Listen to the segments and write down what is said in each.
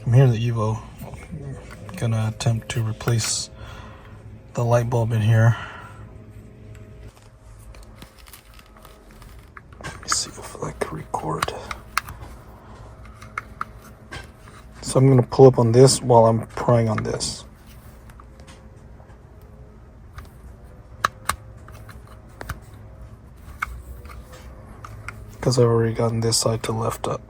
I'm here in the Evo. Gonna attempt to replace the light bulb in here. Let me see if I can record. So I'm gonna pull up on this while I'm prying on this. Because I've already gotten this side to lift up.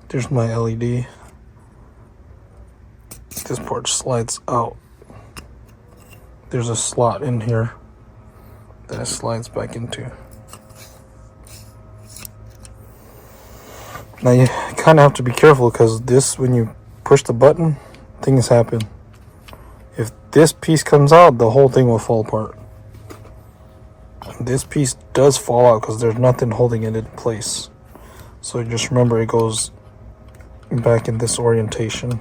There's my LED. This part slides out. There's a slot in here that it slides back into. Now you kind of have to be careful because this, when you push the button, things happen. If this piece comes out, the whole thing will fall apart. And this piece does fall out because there's nothing holding it in place. So just remember it goes back in this orientation.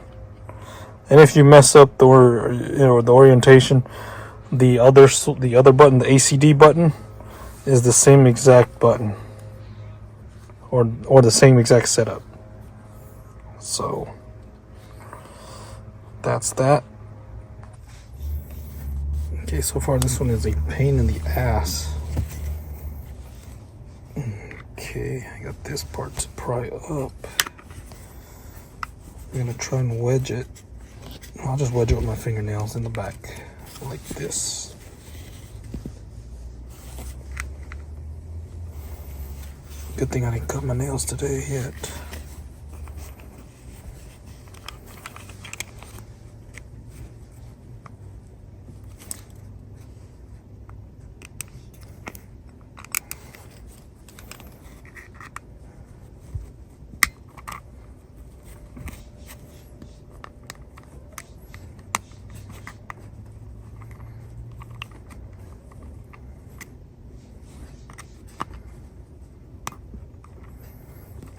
And if you mess up the orientation, the other button, the ACD button, is the same exact button, or the same exact setup. So that's that. Okay, so far this one is a pain in the ass. Okay, I got this part to pry up. I'm gonna try and wedge it. I'll just wedge it with my fingernails in the back, like this. Good thing I didn't cut my nails today yet.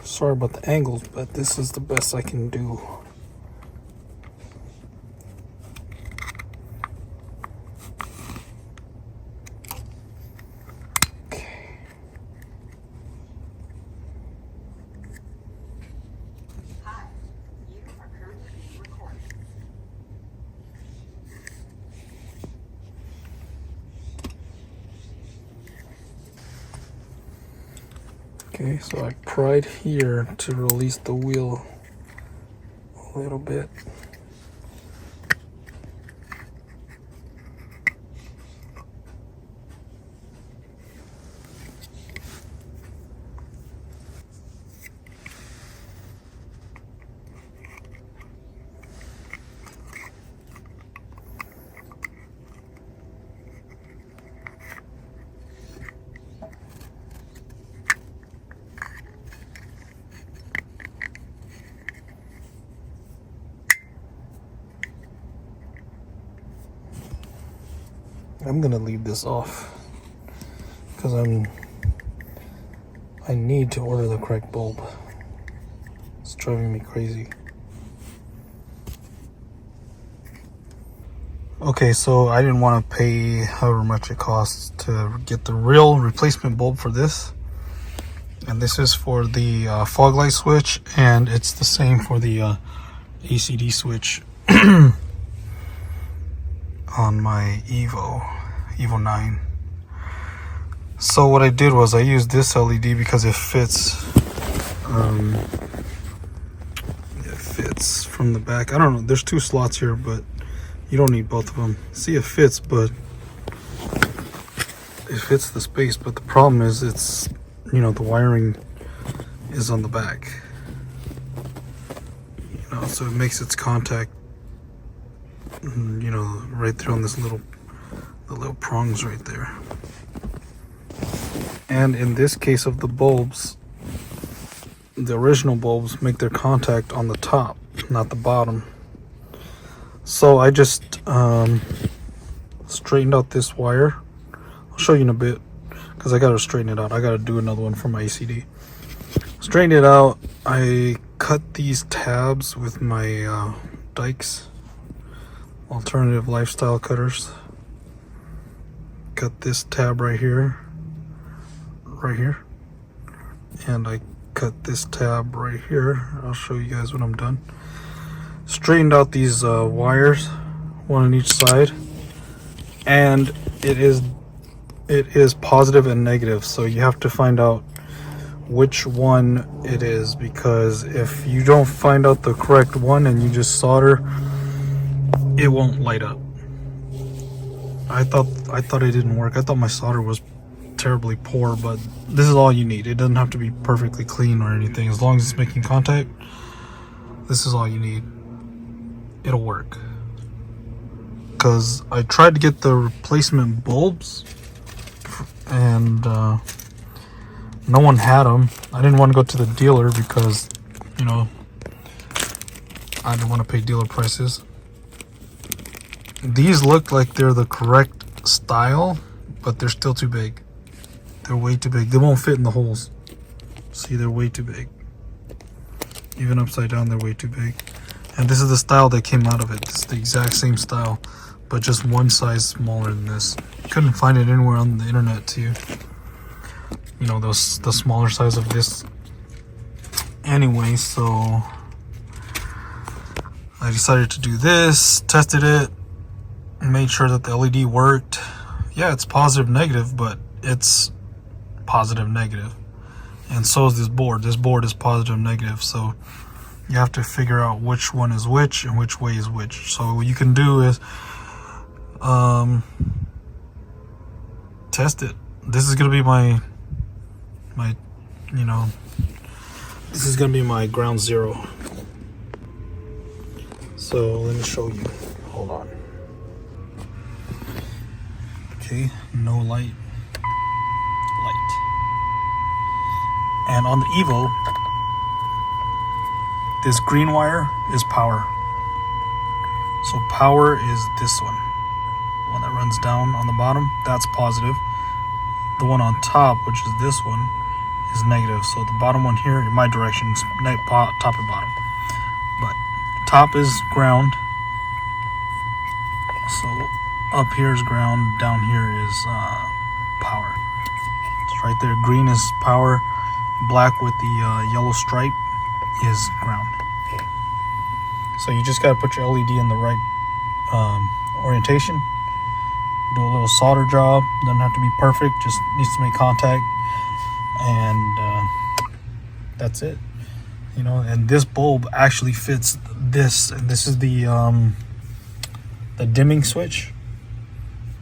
Sorry about the angles, but this is the best I can do. Okay. Hi, you are currently being recorded. Okay, so I pried here to release the wheel a little bit. I'm gonna leave this off because I need to order the correct bulb. It's driving me crazy. Okay, so I didn't want to pay however much it costs to get the real replacement bulb for this. And this is for the fog light switch, and it's the same for the ACD switch on my Evo 9. So what I did was I used this LED because it fits It fits from the back. I don't know, there's 2 slots here, but you don't need both of them. See, it fits, but it fits the space, but the problem is it's, you know, the wiring is on the back, you know, so it makes its contact, you know, right there on this the little prongs right there. And in this case of the bulbs, the original bulbs make their contact on the top, not the bottom. So I just straightened out this wire. I'll show you in a bit, because I gotta straighten it out. I gotta do another one for my ACD. Straighten it out. I cut these tabs with my Dykes alternative lifestyle cutters. Cut this tab right here, and I cut this tab right here. I'll show you guys when I'm done. Straightened out these wires, one on each side, and it is positive and negative, so you have to find out which one it is, because if you don't find out the correct one and you just solder, it won't light up. I thought it didn't work. I thought my solder was terribly poor, but this is all you need. It doesn't have to be perfectly clean or anything. As long as it's making contact, this is all you need. It'll work. Because I tried to get the replacement bulbs and no one had them. I didn't want to go to the dealer because, you know, I didn't want to pay dealer prices. These look like they're the correct style, but they're still too big. They're way too big. They won't fit in the holes. See, they're way too big. Even upside down, they're way too big. And this is the style that came out of it. It's the exact same style, but just one size smaller than this. Couldn't find it anywhere on the internet too. You know, the smaller size of this. Anyway, so I decided to do this, tested it, made sure that the LED worked. Yeah, it's positive negative, but it's positive negative, and so is this board. This board is positive negative, so you have to figure out which one is which and which way is which. So what you can do is test it. This is gonna be my you know, this is gonna be my ground zero. So let me show you. Hold on. Okay, no light. And on the Evo, this green wire is power. So power is this one that runs down on the bottom, that's positive. The one on top, which is this one, is negative. So the bottom one here, in my direction, is top and bottom. But top is ground. So up here is ground, down here is power. It's right there. Green is power. Black with the yellow stripe is ground. So you just got to put your LED in the right orientation. Do a little solder job. Doesn't have to be perfect. Just needs to make contact, and that's it. You know, and this bulb actually fits this, and this is the dimming switch.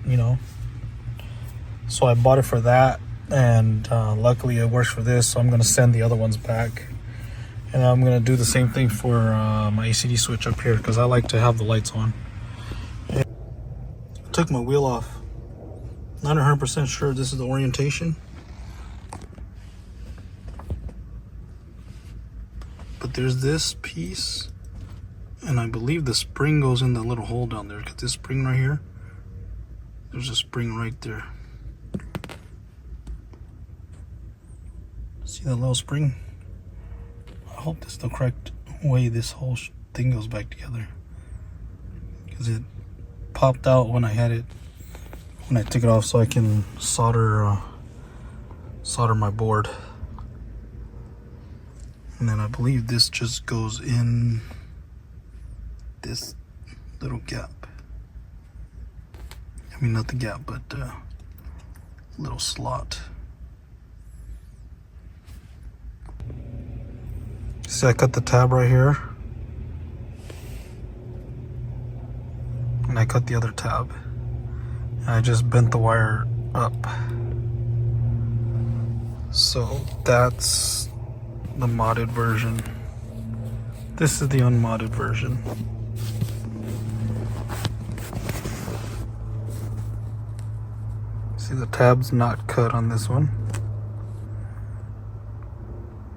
You know, so I bought it for that. And luckily it works for this, so I'm going to send the other ones back, and I'm going to do the same thing for my ACD switch up here, because I like to have the lights on. And I took my wheel off. Not 100% sure this is the orientation, but there's this piece, and I believe the spring goes in the little hole down there, because this spring right here, there's a spring right there. See that little spring? I hope that's the correct way this whole thing goes back together, because it popped out when I had it, when I took it off, so I can solder my board. And then I believe this just goes in this little gap. I mean, not the gap, but little slot. See, I cut the tab right here. And I cut the other tab. And I just bent the wire up. So that's the modded version. This is the unmodded version. See, the tab's not cut on this one.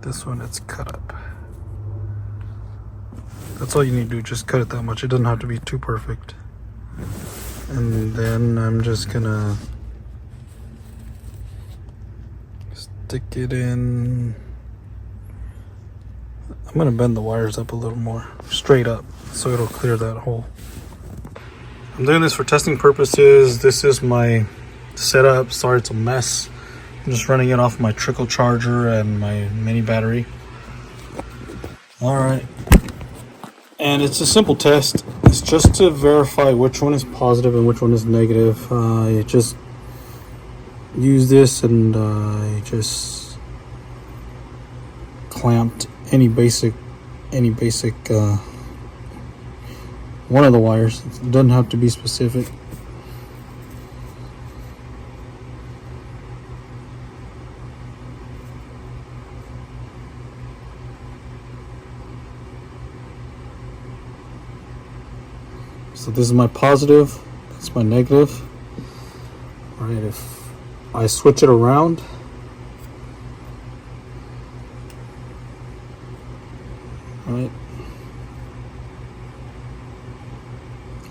This one, it's cut up. That's all you need to do, just cut it that much. It doesn't have to be too perfect. And then I'm just gonna stick it in. I'm gonna bend the wires up a little more, straight up, so it'll clear that hole. I'm doing this for testing purposes. This is my setup. Sorry, it's a mess. I'm just running it off my trickle charger and my mini battery. All right. And it's a simple test. It's just to verify which one is positive and which one is negative. I just use this and I just clamped any basic one of the wires. It doesn't have to be specific. So this is my positive, that's my negative. All right, if I switch it around, all right,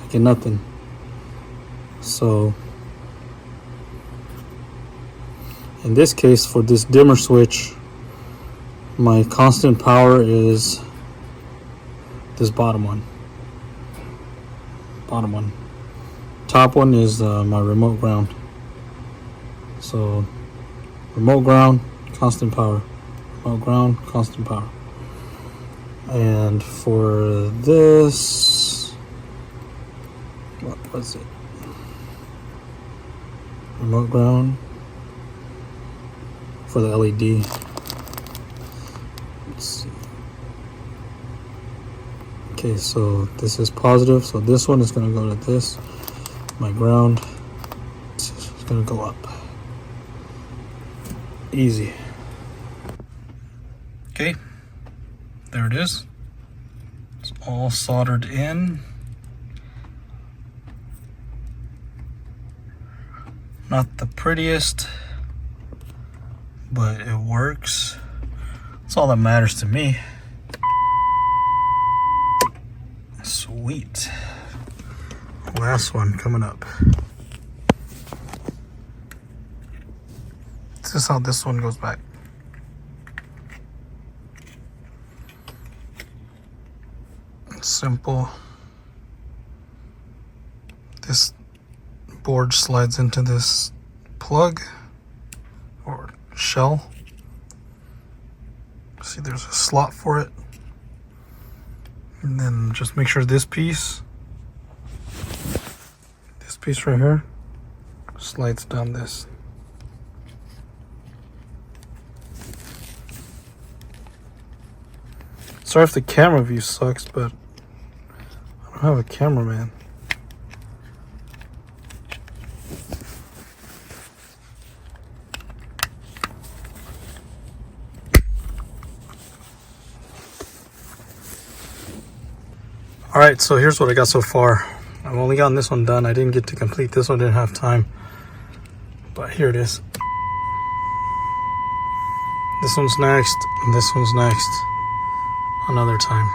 I get nothing. So in this case, for this dimmer switch, my constant power is this bottom one. Top one is my remote ground. So remote ground, constant power. Remote ground, constant power. And for this, what was it? Remote ground for the LED. Let's see. Okay, so this is positive, so this one is going to go to this. My ground is going to go up. Easy. Okay, there it is. It's all soldered in. Not the prettiest, but it works. That's all that matters to me. Sweet. Last one coming up. This is how this one goes back. It's simple. This board slides into this plug or shell. See, there's a slot for it. And then just make sure this piece right here slides down this. Sorry if the camera view sucks, but I don't have a cameraman. Alright, so here's what I got so far. I've only gotten this one done. I didn't get to complete this one, didn't have time. But here it is. This one's next, and this one's next. Another time.